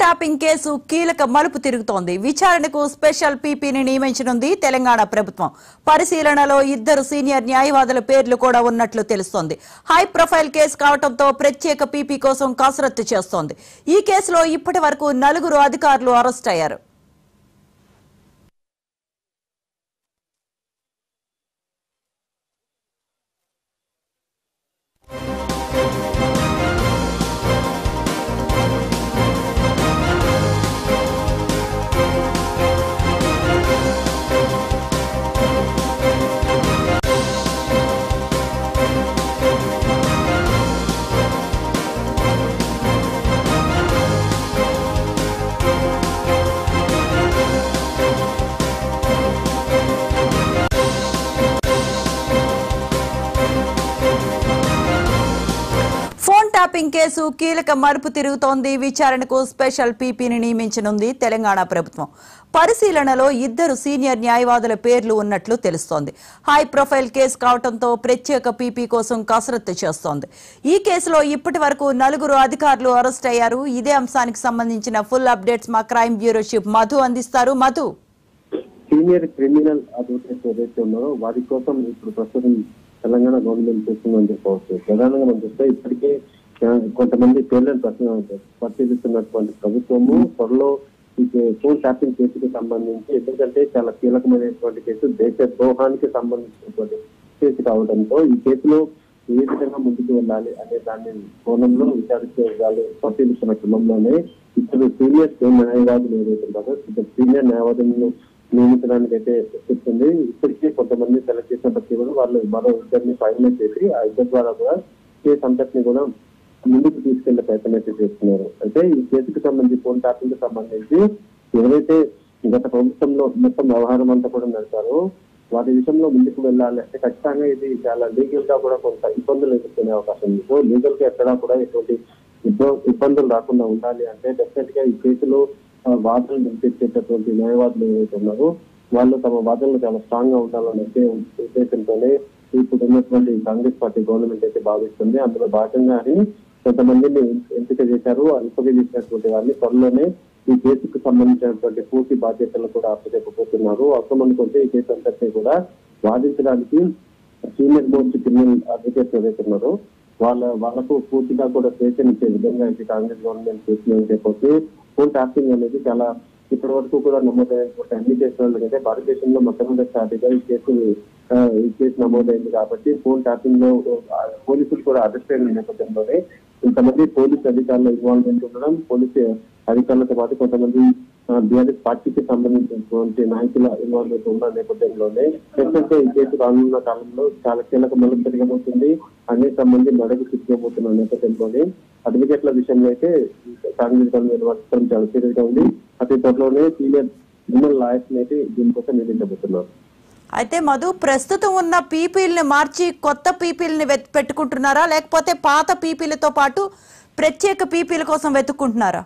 Tapping case కీలక మలుపు తిరుగుతోంది. విచారణకు స్పెషల్ పీపీని నియమించనుంది తెలంగాణ ప్రభుత్వం. పరిశీలనలో ఇద్దరు సీనియర్ న్యాయవాదుల పేర్లు కూడా ఉన్నట్లు తెలుస్తోంది. హై ప్రొఫైల్ కేసు కావడంతో ప్రత్యేక పీపీ కోసం కసరత్తు చేస్తోంది. ఈ కేసులో ఇప్పటి వరకు 4 అధికారులు అరెస్ట్ అయ్యారు. ట్యాపింగ్ కేసు కీలక మలుపు తిరుగుతోంది. విచారణకు స్పెషల్ పీపీని నియమించనుంది తెలంగాణ ప్రభుత్వం. పరిశీలనలో ఇద్దరు సీనియర్ న్యాయవాదుల పేర్లు ఉన్నట్లు తెలుస్తోంది. హై ప్రొఫైల్ కేసు కావడంతో ప్రత్యేక పీపీ కోసం కసరత్తు చేస్తోంది. ఈ కేసులో ఇప్పటి వరకు 4 అధికారులు అరెస్ట్ అయ్యారు. ఇదే అంశానికి సంబంధించిన ఫుల్ అప్డేట్స్ మా క్రైమ్ బ్యూరో చీఫ్ మధు అందిస్తారు. మధు, సీనియర్ క్రిమినల్ అడ్వకేట్స్ ఏదైతే ఉన్నారో వారి కోసం ఇప్పుడు ప్రస్తుతం తెలంగాణ గవర్నమెంట్ చేస్తుందని చెప్పవచ్చు. ప్రధానంగా మనం చూస్తే ఇప్పటికే కొంతమంది పేర్లను పరిశీలిస్తున్నటువంటి ప్రభుత్వము త్వరలో ఈ ఫోన్ ట్యాపింగ్ కేసుకు సంబంధించి, ఎందుకంటే చాలా కీలకమైనటువంటి కేసు, దేశ ద్రోహానికి సంబంధించినటువంటి కేసు కావడంతో ఈ కేసులో ఏ విధంగా ముందుకు వెళ్ళాలి అనే దాని కోణంలో విచారించాలి పరిశీలిస్తున్న క్రమంలోనే ఇప్పుడు సీనియర్ న్యాయవాదులు ఏదైతే ఉన్నారో సీనియర్ న్యాయవాదులను నియమించడానికి అయితే చెప్తుంది. ఇప్పటికే కొంతమంది సెలెక్ట్ చేసినప్పటికీ కూడా వాళ్ళు మరో ఇద్దరిని ఫైనలైజ్ చేసి ఆ ఇద్దరి ద్వారా కూడా కేసు అంతటిని కూడా ముందుకు తీసుకెళ్లే ప్రయత్నం అయితే చేస్తున్నారు. అయితే ఈ కేసుకు సంబంధించి ఫోన్ ట్యాపింగ్ కు సంబంధించి ఎవరైతే గత ప్రభుత్వంలో మొత్తం వ్యవహారం అంతా కూడా నడిపారో వాటి విషయంలో ముందుకు వెళ్ళాలి అంటే ఖచ్చితంగా ఇది చాలా లీగల్ గా కూడా కొంత ఇబ్బందులు ఎదుర్కొనే అవకాశం ఉంది. సో లీగల్ గా ఎక్కడా కూడా ఎటువంటి ఇబ్బందులు రాకుండా ఉండాలి అంటే డెఫినెట్ గా ఈ కేసులో వాదనలు వినిపించేటటువంటి న్యాయవాదులు ఏవైతే ఉన్నారో వాళ్ళు తమ వాదనలు చాలా స్ట్రాంగ్ గా ఉండాలనే ఉద్దేశంతోనే ఇప్పుడు ఉన్నటువంటి కాంగ్రెస్ పార్టీ గవర్నమెంట్ అయితే భావిస్తుంది. అందులో భాగంగానే కొంతమందిని ఎంపిక చేశారు. ఎంపిక చేసినటువంటి వారిని త్వరలోనే ఈ కేసుకు సంబంధించినటువంటి పూర్తి బాధ్యతలు కూడా అప్పచెప్పబోతున్నారు. అవసరం అనుకుంటే ఈ కేసు అంతటినీ కూడా వాదించడానికి సీనియర్ మోస్ట్ క్రిమినల్ అడ్వకేట్స్ ఏవైతే ఉన్నారో వాళ్ళకు పూర్తిగా కూడా స్వేచ్ఛనిచ్చే విధంగా అయితే కాంగ్రెస్ గవర్నమెంట్ చేసిందని చెప్పొచ్చు. ఫోన్ ట్యాపింగ్ అనేది చాలా ఇప్పటి వరకు కూడా నమోదైనటువంటి అన్ని కేసులకైతే భారతదేశంలో మొట్టమొదటిసారిగా ఈ కేసు నమోదైంది. కాబట్టి ఫోన్ ట్యాపింగ్ లో పోలీసులు కూడా అరెస్ట్ అయిన నేపథ్యంలోనే ఇంతమంది పోలీసు అధికారుల ఇన్వాల్వ్మెంట్ ఉండడం, పోలీసు అధికారులతో పాటు కొంతమంది బీఆర్ఎస్ పార్టీకి సంబంధించినటువంటి నాయకుల ఇన్వాల్వ్మెంట్ ఉన్న నేపథ్యంలోనే ఎందుకంటే ఈ కేసు రానున్న కాలంలో చాలా కీలక మలుపు తిరగబోతుంది. అనేక మంది నడకు తిరగబోతున్న నేపథ్యంలోనే అడ్వకేట్ల విషయంలో అయితే కాంగ్రెస్ గవర్నమెంట్ చాలా సీరియస్ గా ఉంది. అతి త్వరలోనే సీనియర్ క్రిమినల్ లాయర్స్ అయితే దీనికోసం నియమించబోతున్నారు. అయితే మధు, ప్రస్తుతం ఉన్న పీపీల్ని మార్చి కొత్త పీపీల్ని పెట్టుకుంటున్నారా, లేకపోతే పాత పీపీలతో పాటు ప్రత్యేక పీపీల కోసం వెతుక్కుంటున్నారా?